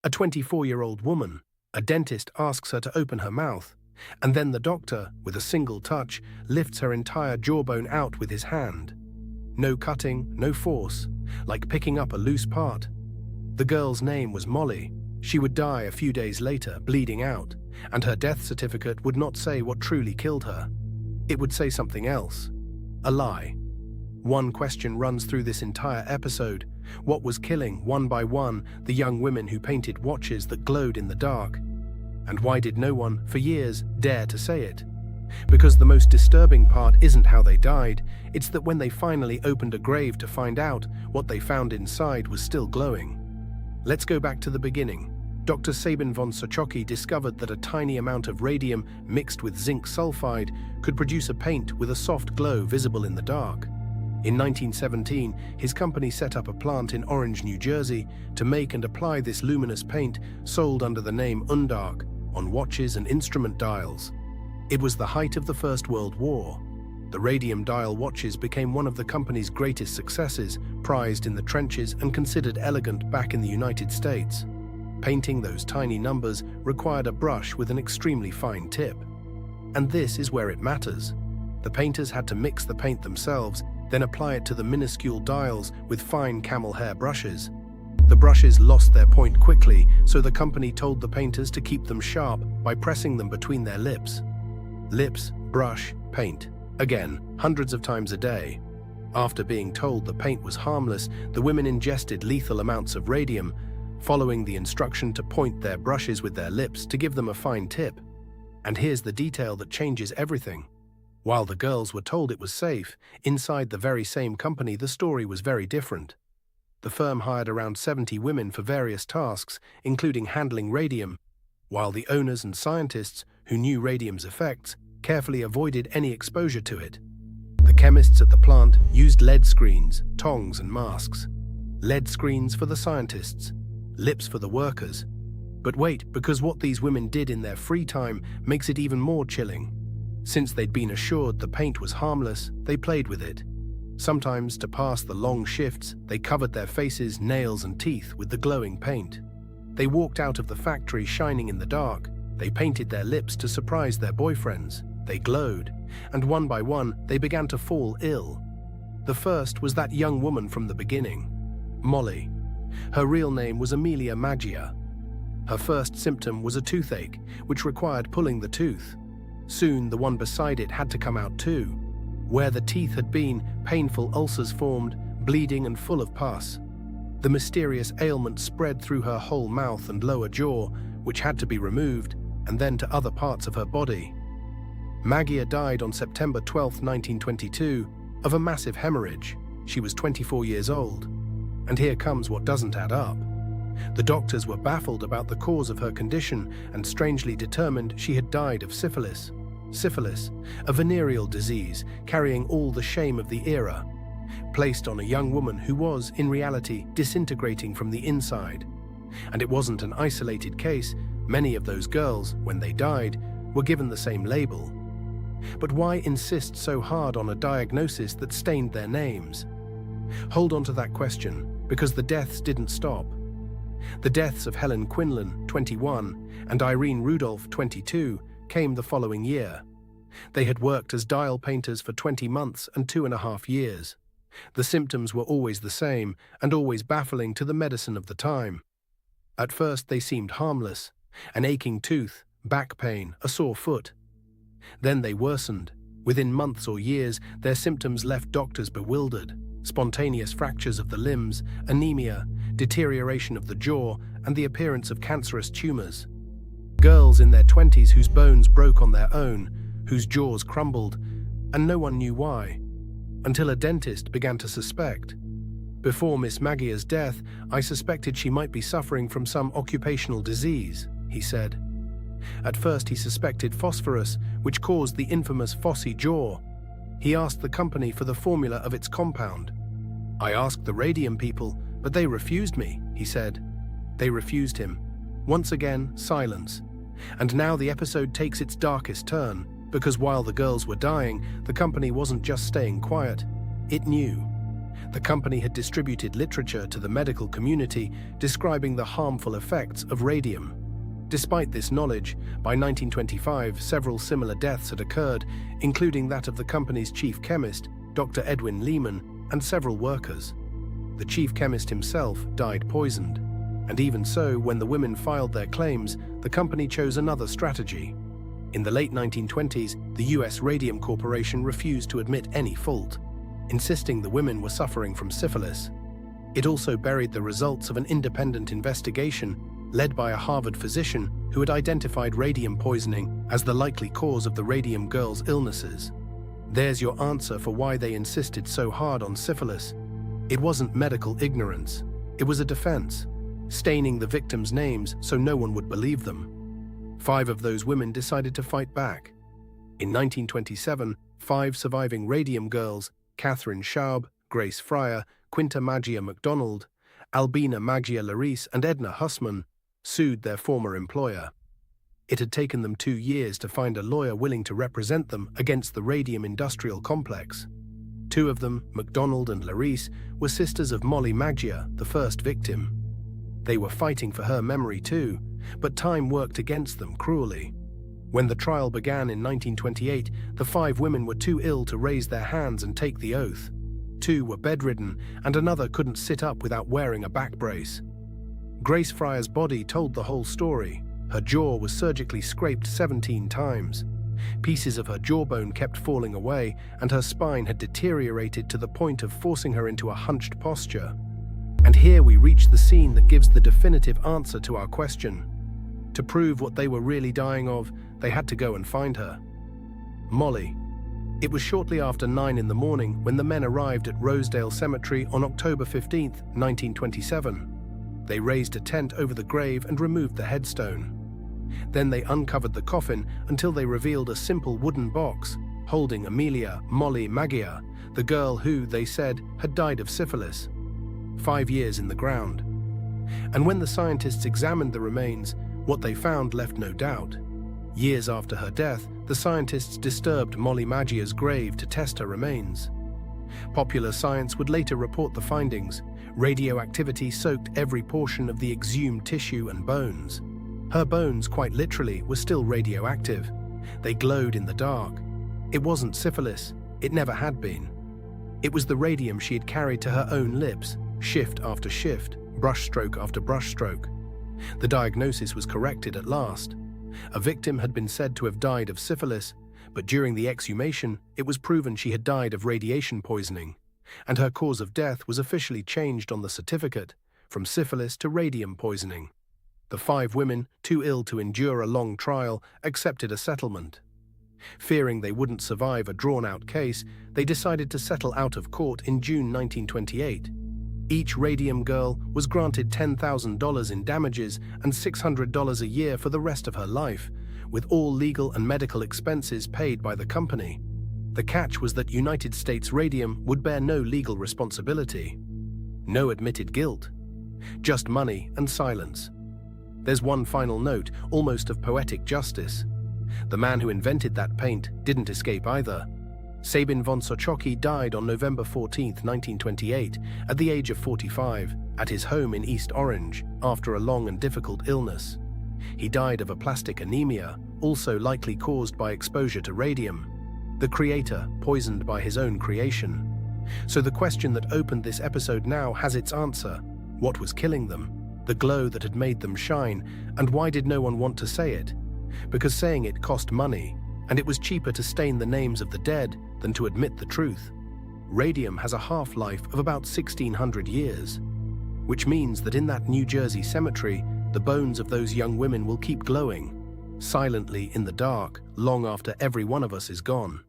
A 24-year-old woman, a dentist asks her to open her mouth, and then the doctor, with a single touch, lifts her entire jawbone out with his hand. No cutting, no force, like picking up a loose part. The girl's name was Molly. She would die a few days later, bleeding out, and her death certificate would not say what truly killed her. It would say something else. A lie. One question runs through this entire episode. What was killing, one by one, the young women who painted watches that glowed in the dark? And why did no one, for years, dare to say it? Because the most disturbing part isn't how they died, it's that when they finally opened a grave to find out, what they found inside was still glowing. Let's go back to the beginning. Dr. Sabin von Sochocki discovered that a tiny amount of radium mixed with zinc sulfide could produce a paint with a soft glow visible in the dark. In 1917, his company set up a plant in Orange, New Jersey, to make and apply this luminous paint sold under the name Undark on watches and instrument dials. It was the height of the First World War. The radium dial watches became one of the company's greatest successes, prized in the trenches and considered elegant back in the United States. Painting those tiny numbers required a brush with an extremely fine tip. And this is where it matters. The painters had to mix the paint themselves, then apply it to the minuscule dials with fine camel hair brushes. The brushes lost their point quickly, so the company told the painters to keep them sharp by pressing them between their lips. Lips, brush, paint. Again, hundreds of times a day. After being told the paint was harmless, the women ingested lethal amounts of radium, following the instruction to point their brushes with their lips to give them a fine tip. And here's the detail that changes everything. While the girls were told it was safe, inside the very same company the story was very different. The firm hired around 70 women for various tasks, including handling radium, while the owners and scientists, who knew radium's effects, carefully avoided any exposure to it. The chemists at the plant used lead screens, tongs and masks. Lead screens for the scientists, lips for the workers. But wait, because what these women did in their free time makes it even more chilling. Since they'd been assured the paint was harmless, they played with it. Sometimes, to pass the long shifts, they covered their faces, nails and teeth with the glowing paint. They walked out of the factory shining in the dark. They painted their lips to surprise their boyfriends. They glowed, and one by one, they began to fall ill. The first was that young woman from the beginning, Molly. Her real name was Amelia Maggia. Her first symptom was a toothache, which required pulling the tooth. Soon, the one beside it had to come out too. Where the teeth had been, painful ulcers formed, bleeding and full of pus. The mysterious ailment spread through her whole mouth and lower jaw, which had to be removed, and then to other parts of her body. Maggia died on September 12, 1922, of a massive hemorrhage. She was 24 years old. And here comes what doesn't add up. The doctors were baffled about the cause of her condition and strangely determined she had died of syphilis. Syphilis, a venereal disease carrying all the shame of the era, placed on a young woman who was, in reality, disintegrating from the inside. And it wasn't an isolated case. Many of those girls, when they died, were given the same label. But why insist so hard on a diagnosis that stained their names? Hold on to that question, because the deaths didn't stop. The deaths of Helen Quinlan, 21, and Irene Rudolph, 22, came the following year. They had worked as dial painters for 20 months and 2.5 years. The symptoms were always the same and always baffling to the medicine of the time. At first they seemed harmless, an aching tooth, back pain, a sore foot. Then they worsened. Within months or years, their symptoms left doctors bewildered. Spontaneous fractures of the limbs, anemia, deterioration of the jaw, and the appearance of cancerous tumors. Girls in their 20s whose bones broke on their own, whose jaws crumbled, and no one knew why, until a dentist began to suspect. Before Miss Maggia's death, I suspected she might be suffering from some occupational disease, he said. At first he suspected phosphorus, which caused the infamous phossy jaw. He asked the company for the formula of its compound. I asked the radium people, but they refused me, he said. They refused him. Once again, silence. And now the episode takes its darkest turn, because while the girls were dying, the company wasn't just staying quiet. It knew. The company had distributed literature to the medical community describing the harmful effects of radium. Despite this knowledge, by 1925 several similar deaths had occurred, including that of the company's chief chemist, Dr. Edwin Lehman, and several workers. The chief chemist himself died poisoned. And even so, when the women filed their claims, the company chose another strategy. In the late 1920s, the US Radium Corporation refused to admit any fault, insisting the women were suffering from syphilis. It also buried the results of an independent investigation led by a Harvard physician who had identified radium poisoning as the likely cause of the Radium girls' illnesses. There's your answer for why they insisted so hard on syphilis. It wasn't medical ignorance. It was a defense, staining the victims' names so no one would believe them. 5 of those women decided to fight back. In 1927, 5 surviving Radium girls, Catherine Schaub, Grace Fryer, Quinta Magia MacDonald, Albina Magia Larice, and Edna Hussman, sued their former employer. It had taken them 2 years to find a lawyer willing to represent them against the radium industrial complex. 2 of them, MacDonald and Larice, were sisters of Molly Magia, the first victim. They were fighting for her memory too, but time worked against them cruelly. When the trial began in 1928, the 5 women were too ill to raise their hands and take the oath. 2 were bedridden, and another couldn't sit up without wearing a back brace. Grace Fryer's body told the whole story. Her jaw was surgically scraped 17 times. Pieces of her jawbone kept falling away, and her spine had deteriorated to the point of forcing her into a hunched posture. And here we reach the scene that gives the definitive answer to our question. To prove what they were really dying of, they had to go and find her. Molly. It was shortly after 9 in the morning when the men arrived at Rosedale Cemetery on October 15, 1927. They raised a tent over the grave and removed the headstone. Then they uncovered the coffin until they revealed a simple wooden box holding Amelia Molly Magia, the girl who, they said, had died of syphilis. 5 years in the ground. And when the scientists examined the remains, what they found left no doubt. Years after her death, the scientists disturbed Molly Magia's grave to test her remains. Popular Science would later report the findings. Radioactivity soaked every portion of the exhumed tissue and bones. Her bones, quite literally, were still radioactive. They glowed in the dark. It wasn't syphilis. It never had been. It was the radium she had carried to her own lips, shift after shift, brushstroke after brushstroke. The diagnosis was corrected at last. A victim had been said to have died of syphilis, but during the exhumation, it was proven she had died of radiation poisoning, and her cause of death was officially changed on the certificate from syphilis to radium poisoning. The 5 women, too ill to endure a long trial, accepted a settlement. Fearing they wouldn't survive a drawn-out case, they decided to settle out of court in June 1928. Each Radium girl was granted $10,000 in damages and $600 a year for the rest of her life, with all legal and medical expenses paid by the company. The catch was that United States Radium would bear no legal responsibility. No admitted guilt. Just money and silence. There's one final note, almost of poetic justice. The man who invented that paint didn't escape either. Sabin von Sochocki died on November 14, 1928, at the age of 45, at his home in East Orange, after a long and difficult illness. He died of aplastic anemia, also likely caused by exposure to radium. The creator poisoned by his own creation. So the question that opened this episode now has its answer. What was killing them? The glow that had made them shine, and why did no one want to say it? Because saying it cost money, and it was cheaper to stain the names of the dead than to admit the truth. Radium has a half-life of about 1,600 years, which means that in that New Jersey cemetery, the bones of those young women will keep glowing, silently in the dark, long after every one of us is gone.